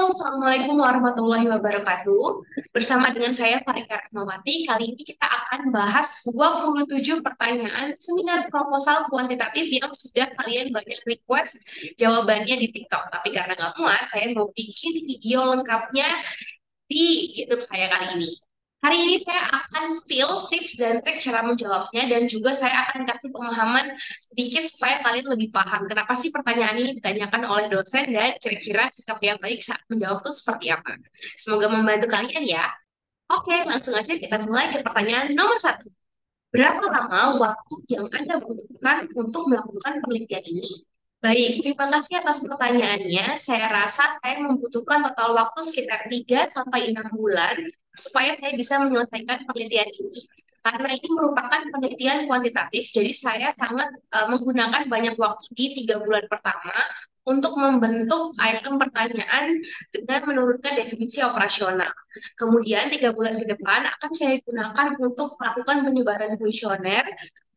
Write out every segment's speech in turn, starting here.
Assalamualaikum warahmatullahi wabarakatuh. Bersama dengan saya Farika Rahmawati, kali ini kita akan bahas 27 pertanyaan seminar proposal kuantitatif yang sudah kalian banyak request jawabannya di TikTok. Tapi karena nggak muat, saya mau bikin video lengkapnya di YouTube saya kali ini. Hari ini saya akan spill tips dan trik cara menjawabnya dan juga saya akan kasih pemahaman sedikit supaya kalian lebih paham kenapa sih pertanyaan ini ditanyakan oleh dosen dan kira-kira sikap yang baik saat menjawab itu seperti apa. Semoga membantu kalian ya. Oke, langsung aja kita mulai ke pertanyaan nomor satu. Berapa lama waktu yang Anda butuhkan untuk melakukan penelitian ini? Baik, terima kasih atas pertanyaannya. Saya rasa saya membutuhkan total waktu sekitar 3 sampai 6 bulan supaya saya bisa menyelesaikan penelitian ini. Karena ini merupakan penelitian kuantitatif, jadi saya sangat menggunakan banyak waktu di 3 bulan pertama untuk membentuk item pertanyaan dengan menurunkan definisi operasional. Kemudian 3 bulan ke depan akan saya gunakan untuk melakukan penyebaran kuesioner,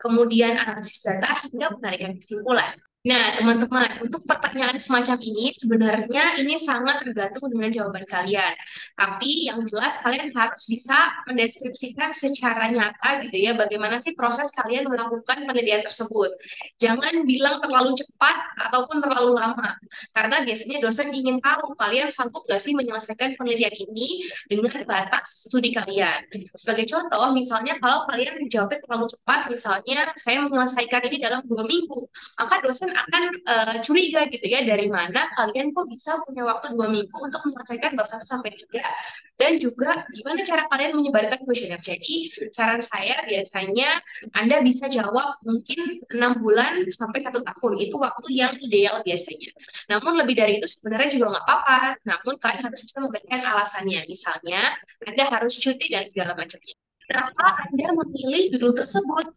kemudian analisis data hingga penarikan kesimpulan. Nah, teman-teman, untuk pertanyaan semacam ini sebenarnya ini sangat tergantung dengan jawaban kalian. Tapi yang jelas kalian harus bisa mendeskripsikan secara nyata gitu ya, bagaimana sih proses kalian melakukan penelitian tersebut. Jangan bilang terlalu cepat ataupun terlalu lama, karena biasanya dosen ingin tahu kalian sanggup nggak sih menyelesaikan penelitian ini dengan batas studi kalian. Sebagai contoh, misalnya kalau kalian menjawabnya terlalu cepat, misalnya saya menyelesaikan ini dalam 2 minggu, maka dosen akan curiga gitu ya, dari mana kalian kok bisa punya waktu 2 minggu untuk menyelesaikan bab 1 sampai 3, dan juga gimana cara kalian menyebarkan kuesioner. Jadi saran saya biasanya Anda bisa jawab mungkin 6 bulan sampai 1 tahun, itu waktu yang ideal biasanya. Namun lebih dari itu sebenarnya juga nggak apa-apa, namun kalian harus bisa memberikan alasannya, misalnya Anda harus cuti dan segala macamnya. Kenapa Anda memilih judul tersebut?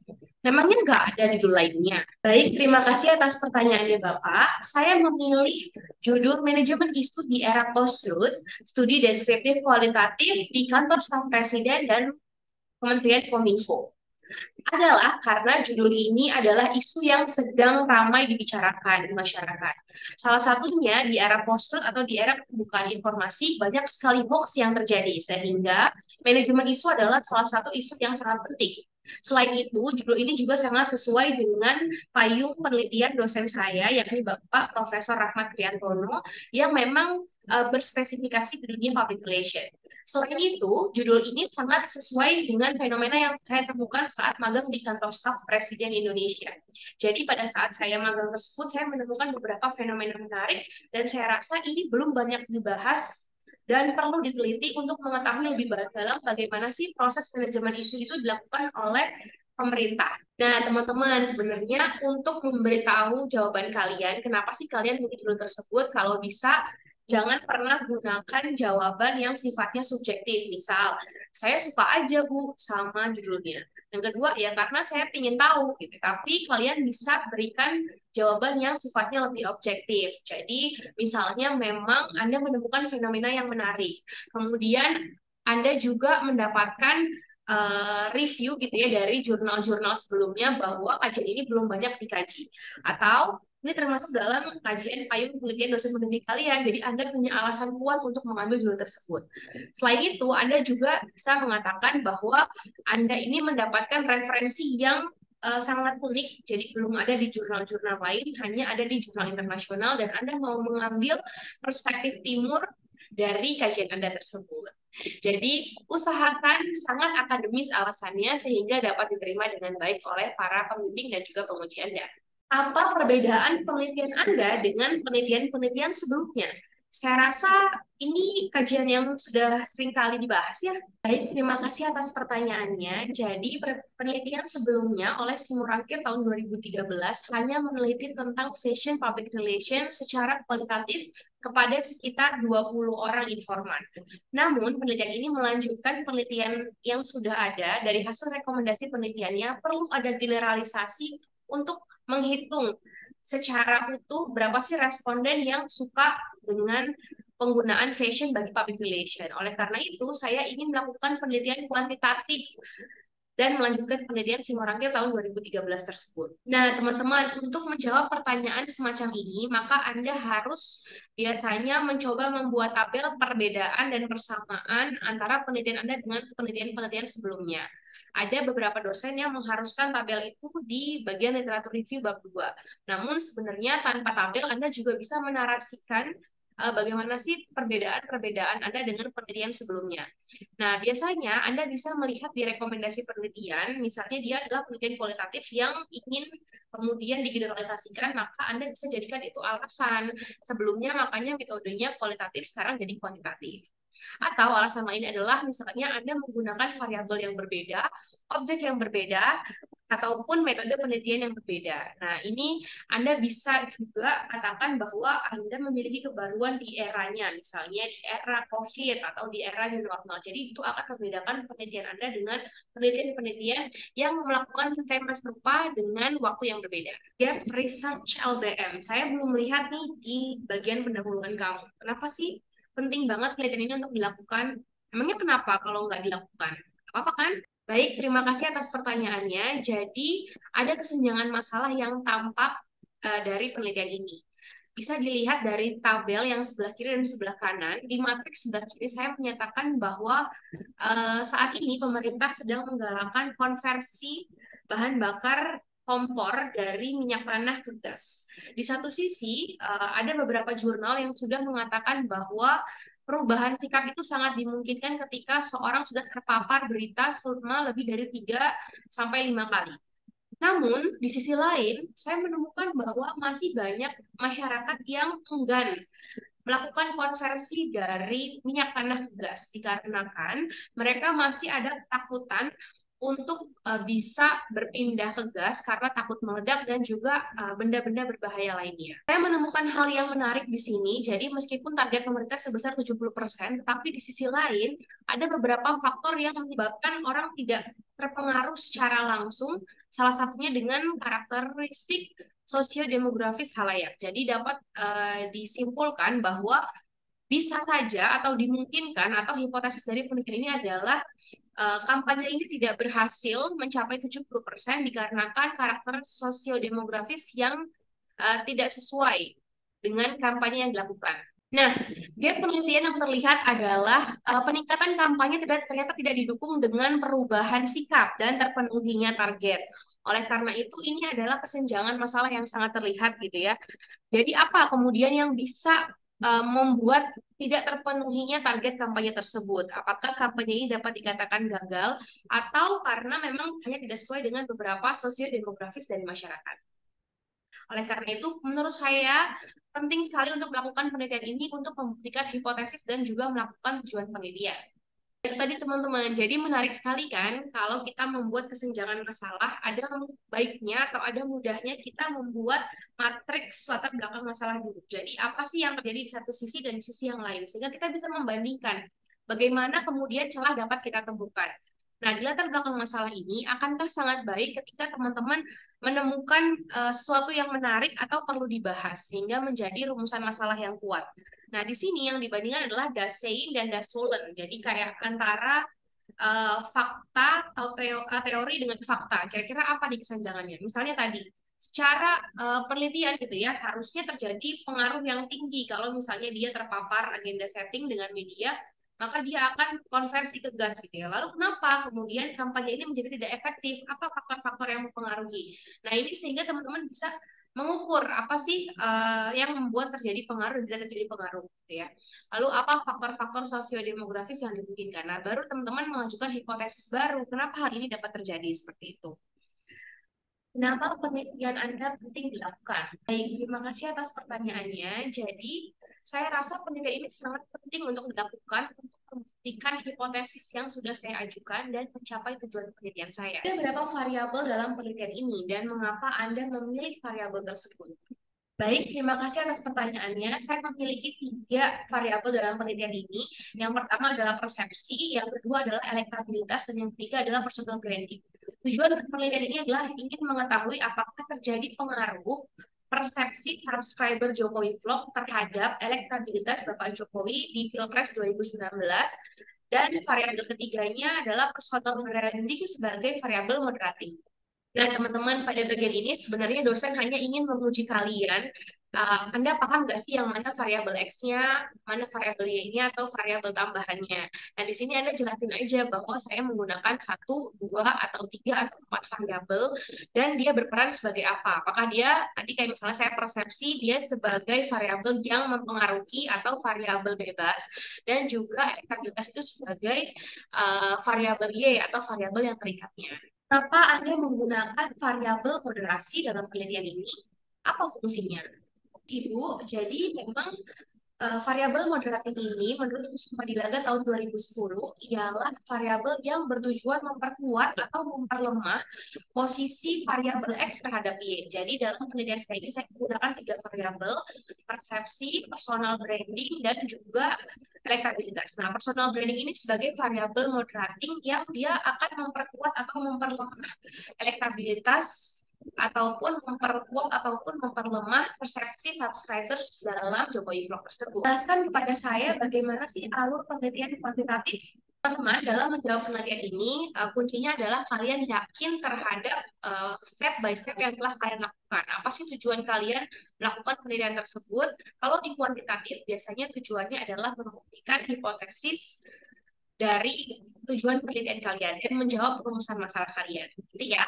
Memangnya nggak ada judul lainnya? Baik, terima kasih atas pertanyaannya Bapak. Saya memilih judul Manajemen Isu di Era Post-Truth, Studi Deskriptif Kualitatif di Kantor Staf Presiden dan Kementerian Kominfo. Adalah karena judul ini adalah isu yang sedang ramai dibicarakan di masyarakat. Salah satunya di era post-truth atau di era keterbukaan informasi, banyak sekali hoax yang terjadi, sehingga manajemen isu adalah salah satu isu yang sangat penting. Selain itu, judul ini juga sangat sesuai dengan payung penelitian dosen saya, yakni Bapak Profesor Rahmat Kriantono, yang memang berspesifikasi di dunia public relation. Selain itu, judul ini sangat sesuai dengan fenomena yang saya temukan saat magang di kantor staf Presiden Indonesia. Jadi pada saat saya magang tersebut, saya menemukan beberapa fenomena menarik dan saya rasa ini belum banyak dibahas dan perlu diteliti untuk mengetahui lebih dalam bagaimana sih proses manajemen isu itu dilakukan oleh pemerintah. Nah, teman-teman, sebenarnya untuk memberitahu jawaban kalian, kenapa sih kalian memilih judul tersebut, kalau bisa jangan pernah gunakan jawaban yang sifatnya subjektif. Misal, saya suka aja Bu sama judulnya. Yang kedua ya karena saya ingin tahu gitu. Tapi kalian bisa berikan jawaban yang sifatnya lebih objektif. Jadi misalnya memang Anda menemukan fenomena yang menarik. Kemudian Anda juga mendapatkan review gitu ya dari jurnal-jurnal sebelumnya bahwa kajian ini belum banyak dikaji. Atau ini termasuk dalam kajian payung penelitian dosen pendidik kalian, jadi Anda punya alasan kuat untuk mengambil judul tersebut. Selain itu, Anda juga bisa mengatakan bahwa Anda ini mendapatkan referensi yang sangat unik, jadi belum ada di jurnal-jurnal lain, hanya ada di jurnal internasional, dan Anda mau mengambil perspektif timur dari kajian Anda tersebut. Jadi, usahakan sangat akademis alasannya sehingga dapat diterima dengan baik oleh para pembimbing dan juga penguji Anda. Apa perbedaan penelitian Anda dengan penelitian-penelitian sebelumnya? Saya rasa ini kajian yang sudah sering kali dibahas ya. Baik, terima kasih atas pertanyaannya. Jadi, penelitian sebelumnya oleh Simurangkir tahun 2013 hanya meneliti tentang fashion public relations secara kualitatif kepada sekitar 20 orang informan. Namun, penelitian ini melanjutkan penelitian yang sudah ada. Dari hasil rekomendasi penelitiannya, perlu ada generalisasi untuk menghitung secara utuh berapa sih responden yang suka dengan penggunaan fashion bagi public relation. Oleh karena itu, saya ingin melakukan penelitian kuantitatif dan melanjutkan penelitian Simorangkir tahun 2013 tersebut. Nah, teman-teman, untuk menjawab pertanyaan semacam ini, maka Anda harus biasanya mencoba membuat tabel perbedaan dan persamaan antara penelitian Anda dengan penelitian-penelitian sebelumnya. Ada beberapa dosen yang mengharuskan tabel itu di bagian literatur review bab 2. Namun sebenarnya tanpa tabel Anda juga bisa menarasikan bagaimana sih perbedaan-perbedaan Anda dengan penelitian sebelumnya. Nah, biasanya Anda bisa melihat di rekomendasi penelitian, misalnya dia adalah penelitian kualitatif yang ingin kemudian digeneralisasikan, maka Anda bisa jadikan itu alasan. Sebelumnya makanya metodenya kualitatif, sekarang jadi kuantitatif. Atau alasan lain adalah misalnya Anda menggunakan variabel yang berbeda, objek yang berbeda, ataupun metode penelitian yang berbeda. Nah, ini Anda bisa juga katakan bahwa Anda memiliki kebaruan di eranya, misalnya di era COVID atau di era new normal. Jadi itu akan membedakan penelitian Anda dengan penelitian-penelitian yang melakukan tema serupa dengan waktu yang berbeda. Gap Research LDM. Saya belum melihat nih di bagian pendahuluan kamu. Kenapa sih penting banget penelitian ini untuk dilakukan? Emangnya kenapa kalau nggak dilakukan? Apa kan? Baik, terima kasih atas pertanyaannya. Jadi, ada kesenjangan masalah yang tampak dari penelitian ini. Bisa dilihat dari tabel yang sebelah kiri dan sebelah kanan. Di matriks sebelah kiri saya menyatakan bahwa saat ini pemerintah sedang menggalakkan konversi bahan bakar kompor dari minyak tanah ke gas. Di satu sisi, ada beberapa jurnal yang sudah mengatakan bahwa perubahan sikap itu sangat dimungkinkan ketika seorang sudah terpapar berita selama lebih dari 3 sampai 5 kali. Namun, di sisi lain, saya menemukan bahwa masih banyak masyarakat yang enggan melakukan konversi dari minyak tanah ke gas dikarenakan mereka masih ada ketakutan untuk bisa berpindah ke gas karena takut meledak dan juga benda-benda berbahaya lainnya. Saya menemukan hal yang menarik di sini, jadi meskipun target pemerintah sebesar 70%, tetapi di sisi lain ada beberapa faktor yang menyebabkan orang tidak terpengaruh secara langsung, salah satunya dengan karakteristik sosiodemografis halayak. Jadi dapat disimpulkan bahwa bisa saja atau dimungkinkan atau hipotesis dari penelitian ini adalah kampanye ini tidak berhasil mencapai 70% dikarenakan karakter sosiodemografis yang tidak sesuai dengan kampanye yang dilakukan. Nah, gap penelitian yang terlihat adalah peningkatan kampanye ternyata tidak didukung dengan perubahan sikap dan terpenuhinya target. Oleh karena itu, ini adalah kesenjangan masalah yang sangat terlihat gitu ya. Jadi apa kemudian yang bisa membuat tidak terpenuhinya target kampanye tersebut? Apakah kampanye ini dapat dikatakan gagal atau karena memang hanya tidak sesuai dengan beberapa sosiodemografis dari masyarakat? Oleh karena itu, menurut saya penting sekali untuk melakukan penelitian ini untuk membuktikan hipotesis dan juga melakukan tujuan penelitian. Itu tadi teman-teman, jadi menarik sekali kan kalau kita membuat kesenjangan masalah, ada baiknya atau ada mudahnya kita membuat matriks latar belakang masalah dulu. Jadi apa sih yang terjadi di satu sisi dan di sisi yang lain, sehingga kita bisa membandingkan bagaimana kemudian celah dapat kita temukan. Nah, di latar belakang masalah ini, akankah sangat baik ketika teman-teman menemukan sesuatu yang menarik atau perlu dibahas, sehingga menjadi rumusan masalah yang kuat. Nah, di sini yang dibandingkan adalah das saying dan das sollen. Jadi kayak antara fakta atau teori dengan fakta. Kira-kira apa nih kesenjangannya? Misalnya tadi, secara penelitian gitu ya, harusnya terjadi pengaruh yang tinggi kalau misalnya dia terpapar agenda setting dengan media, maka dia akan konversi ke gas gitu ya. Lalu kenapa kemudian kampanye ini menjadi tidak efektif? Apa faktor-faktor yang mempengaruhi? Nah, ini sehingga teman-teman bisa mengukur apa sih yang membuat terjadi pengaruh dan tidak terjadi pengaruh gitu ya. Lalu apa faktor-faktor sosiodemografis yang dimungkinkan? Nah, baru teman-teman mengajukan hipotesis baru. Kenapa hal ini dapat terjadi seperti itu? Kenapa penelitian Anda penting dilakukan? Baik, terima kasih atas pertanyaannya. Jadi, saya rasa penelitian ini sangat penting untuk dilakukan untuk membuktikan hipotesis yang sudah saya ajukan dan mencapai tujuan penelitian saya. Ada beberapa variabel dalam penelitian ini dan mengapa Anda memilih variabel tersebut? Baik, terima kasih atas pertanyaannya. Saya memiliki 3 variabel dalam penelitian ini. Yang pertama adalah persepsi, yang kedua adalah elektabilitas, dan yang ketiga adalah personal branding. Tujuan penelitian ini adalah ingin mengetahui apakah terjadi pengaruh persepsi subscriber Jokowi Vlog terhadap elektabilitas Bapak Jokowi di Pilpres 2019 Dan variabel ketiganya adalah personal branding sebagai variabel moderating. Nah, teman-teman, pada bagian ini sebenarnya dosen hanya ingin menguji kalian. Anda paham nggak sih yang mana variabel X-nya, mana variabel Y-nya, atau variabel tambahannya? Nah, di sini Anda jelasin aja bahwa saya menggunakan satu, dua, atau tiga, atau empat variabel, dan dia berperan sebagai apa? Apakah dia, tadi kayak misalnya saya persepsi, dia sebagai variabel yang mempengaruhi atau variabel bebas, dan juga elektabilitas itu sebagai variabel Y atau variabel yang terikatnya. Kenapa Anda menggunakan variabel moderasi dalam penelitian ini? Apa fungsinya? Ibu, jadi memang variabel moderating ini menurut Kusuma Dilaga tahun 2010 ialah variabel yang bertujuan memperkuat atau memperlemah posisi variabel X terhadap Y. Jadi dalam penelitian saya ini saya menggunakan tiga variabel, persepsi, personal branding, dan juga elektabilitas. Nah, personal branding ini sebagai variabel moderating yang dia akan memperkuat atau memperlemah elektabilitas ataupun memperkuat ataupun memperlemah persepsi subscribers dalam Jokowi Vlog tersebut. Jelaskan kepada saya bagaimana sih alur penelitian kuantitatif. Teman-teman, dalam menjawab penelitian ini, kuncinya adalah kalian yakin terhadap step by step yang telah kalian lakukan. Apa sih tujuan kalian melakukan penelitian tersebut? Kalau di kuantitatif, biasanya tujuannya adalah membuktikan hipotesis dari tujuan penelitian kalian dan menjawab perumusan masalah kalian. Gitu ya.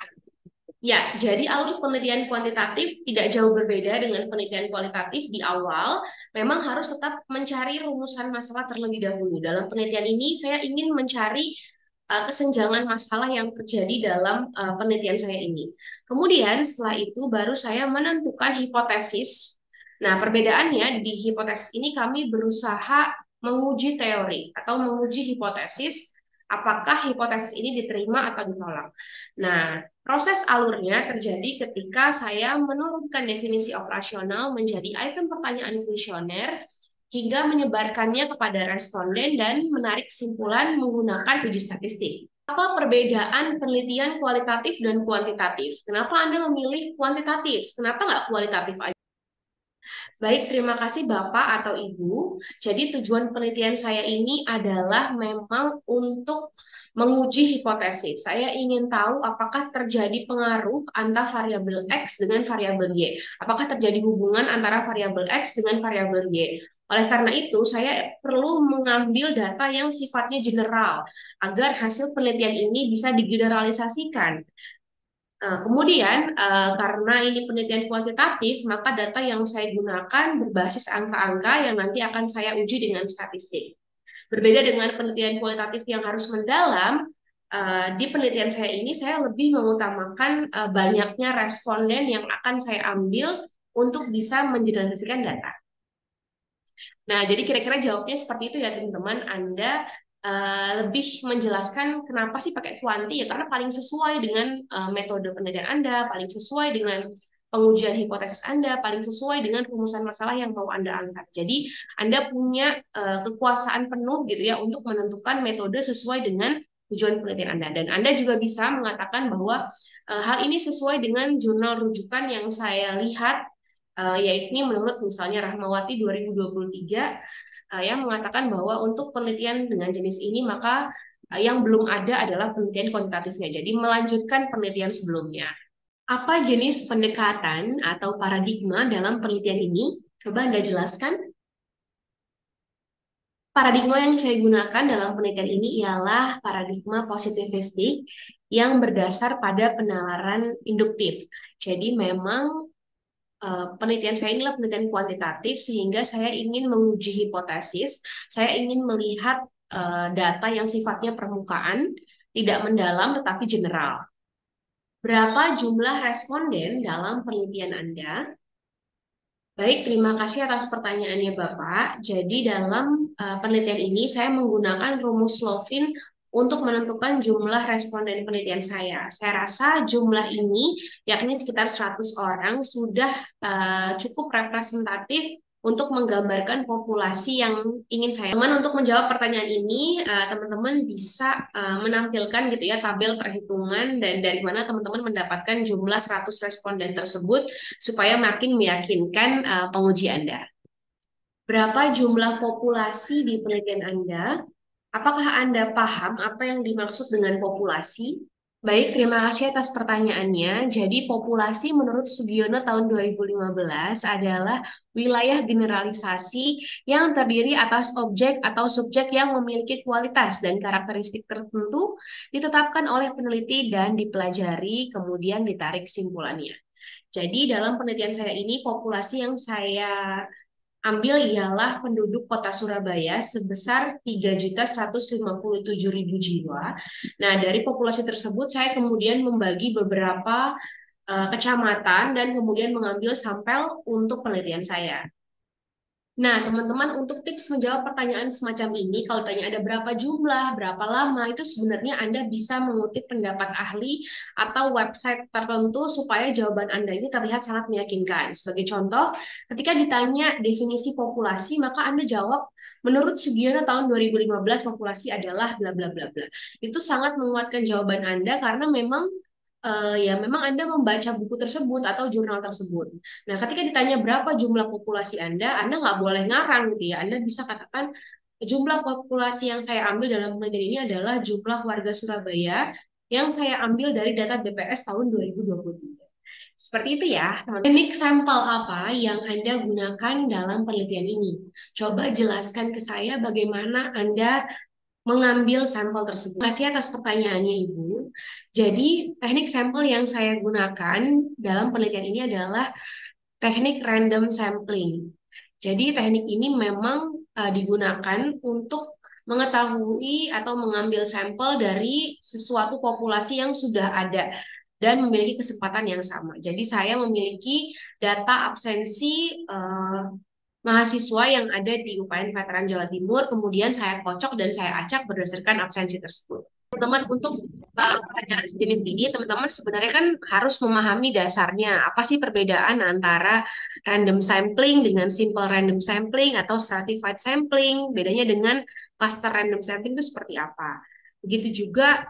Ya, jadi alur penelitian kuantitatif tidak jauh berbeda dengan penelitian kualitatif di awal. Memang harus tetap mencari rumusan masalah terlebih dahulu. Dalam penelitian ini, saya ingin mencari kesenjangan masalah yang terjadi dalam penelitian saya ini. Kemudian, setelah itu baru saya menentukan hipotesis. Nah, perbedaannya di hipotesis ini kami berusaha menguji teori atau menguji hipotesis, apakah hipotesis ini diterima atau ditolak. Nah, proses alurnya terjadi ketika saya menurunkan definisi operasional menjadi item pertanyaan kuesioner hingga menyebarkannya kepada responden dan menarik kesimpulan menggunakan uji statistik. Apa perbedaan penelitian kualitatif dan kuantitatif? Kenapa Anda memilih kuantitatif? Kenapa nggak kualitatif aja? Baik, terima kasih Bapak atau Ibu. Jadi tujuan penelitian saya ini adalah memang untuk menguji hipotesis. Saya ingin tahu apakah terjadi pengaruh antara variabel X dengan variabel Y. Apakah terjadi hubungan antara variabel X dengan variabel Y. Oleh karena itu, saya perlu mengambil data yang sifatnya general agar hasil penelitian ini bisa digeneralisasikan. Kemudian, karena ini penelitian kuantitatif, maka data yang saya gunakan berbasis angka-angka yang nanti akan saya uji dengan statistik. Berbeda dengan penelitian kualitatif yang harus mendalam, di penelitian saya ini saya lebih mengutamakan banyaknya responden yang akan saya ambil untuk bisa mengeneralisasikan data. Nah, jadi kira-kira jawabnya seperti itu ya teman-teman. Anda lebih menjelaskan kenapa sih pakai kuanti ya, karena paling sesuai dengan metode penelitian Anda, paling sesuai dengan pengujian hipotesis Anda, paling sesuai dengan rumusan masalah yang mau Anda angkat. Jadi Anda punya kekuasaan penuh gitu ya untuk menentukan metode sesuai dengan tujuan penelitian Anda. Dan Anda juga bisa mengatakan bahwa hal ini sesuai dengan jurnal rujukan yang saya lihat, yaitu menurut misalnya Rahmawati 2023 yang mengatakan bahwa untuk penelitian dengan jenis ini maka yang belum ada adalah penelitian kuantitatifnya. Jadi melanjutkan penelitian sebelumnya. Apa jenis pendekatan atau paradigma dalam penelitian ini? Coba Anda jelaskan. Paradigma yang saya gunakan dalam penelitian ini ialah paradigma positivistik yang berdasar pada penalaran induktif. Jadi memang penelitian saya inilah penelitian kuantitatif sehingga saya ingin menguji hipotesis, saya ingin melihat data yang sifatnya permukaan, tidak mendalam tetapi general. Berapa jumlah responden dalam penelitian Anda? Baik, terima kasih atas pertanyaannya Bapak. Jadi dalam penelitian ini saya menggunakan rumus Slovin untuk menentukan jumlah responden penelitian saya. Saya rasa jumlah ini, yakni sekitar 100 orang, sudah cukup representatif untuk menggambarkan populasi yang ingin saya. Teman, untuk menjawab pertanyaan ini, teman-teman bisa menampilkan gitu ya tabel perhitungan dan dari mana teman-teman mendapatkan jumlah 100 responden tersebut supaya makin meyakinkan penguji Anda. Berapa jumlah populasi di penelitian Anda? Apakah Anda paham apa yang dimaksud dengan populasi? Baik, terima kasih atas pertanyaannya. Jadi, populasi menurut Sugiono tahun 2015 adalah wilayah generalisasi yang terdiri atas objek atau subjek yang memiliki kualitas dan karakteristik tertentu ditetapkan oleh peneliti dan dipelajari, kemudian ditarik kesimpulannya. Jadi, dalam penelitian saya ini, populasi yang saya ambil ialah penduduk kota Surabaya sebesar 3.157.000 jiwa. Nah, dari populasi tersebut saya kemudian membagi beberapa kecamatan dan kemudian mengambil sampel untuk penelitian saya. Nah, teman-teman, untuk tips menjawab pertanyaan semacam ini, kalau tanya ada berapa jumlah, berapa lama, itu sebenarnya Anda bisa mengutip pendapat ahli atau website tertentu supaya jawaban Anda ini terlihat sangat meyakinkan. Sebagai contoh, ketika ditanya definisi populasi, maka Anda jawab, menurut Sugiono tahun 2015 populasi adalah bla bla bla bla. Itu sangat menguatkan jawaban Anda karena memang ya memang Anda membaca buku tersebut atau jurnal tersebut. Nah, ketika ditanya berapa jumlah populasi Anda nggak boleh ngarang gitu ya. Anda bisa katakan jumlah populasi yang saya ambil dalam penelitian ini adalah jumlah warga Surabaya yang saya ambil dari data BPS tahun 2023. Seperti itu ya, teman. Teknik sampel apa yang Anda gunakan dalam penelitian ini? Coba jelaskan ke saya bagaimana Anda mengambil sampel tersebut. Terima kasih atas pertanyaannya, Ibu. Jadi, teknik sampel yang saya gunakan dalam penelitian ini adalah teknik random sampling. Jadi, teknik ini memang digunakan untuk mengetahui atau mengambil sampel dari sesuatu populasi yang sudah ada dan memiliki kesempatan yang sama. Jadi, saya memiliki data absensi mahasiswa yang ada di UPN Veteran Jawa Timur, kemudian saya kocok dan saya acak berdasarkan absensi tersebut. Teman-teman, untuk pertanyaan sejenis ini, teman-teman sebenarnya kan harus memahami dasarnya. Apa sih perbedaan antara random sampling dengan simple random sampling atau stratified sampling? Bedanya dengan cluster random sampling itu seperti apa? Begitu juga,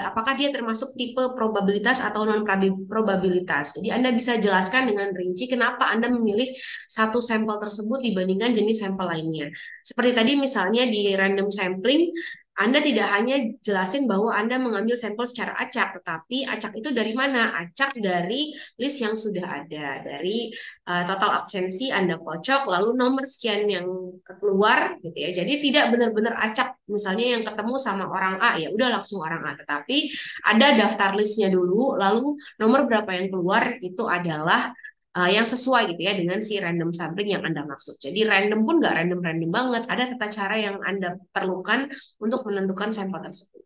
apakah dia termasuk tipe probabilitas atau non-probabilitas. Jadi Anda bisa jelaskan dengan rinci kenapa Anda memilih satu sampel tersebut dibandingkan jenis sampel lainnya. Seperti tadi misalnya di random sampling, Anda tidak hanya jelasin bahwa Anda mengambil sampel secara acak, tetapi acak itu dari mana? Acak dari list yang sudah ada, dari total absensi Anda kocok, lalu nomor sekian yang keluar, gitu ya. Jadi tidak benar-benar acak. Misalnya yang ketemu sama orang A, ya udah langsung orang A. Tetapi ada daftar listnya dulu, lalu nomor berapa yang keluar itu adalah yang sesuai gitu ya dengan si random sampling yang Anda maksud. Jadi random pun nggak random-random banget. Ada tata cara yang Anda perlukan untuk menentukan sampel tersebut.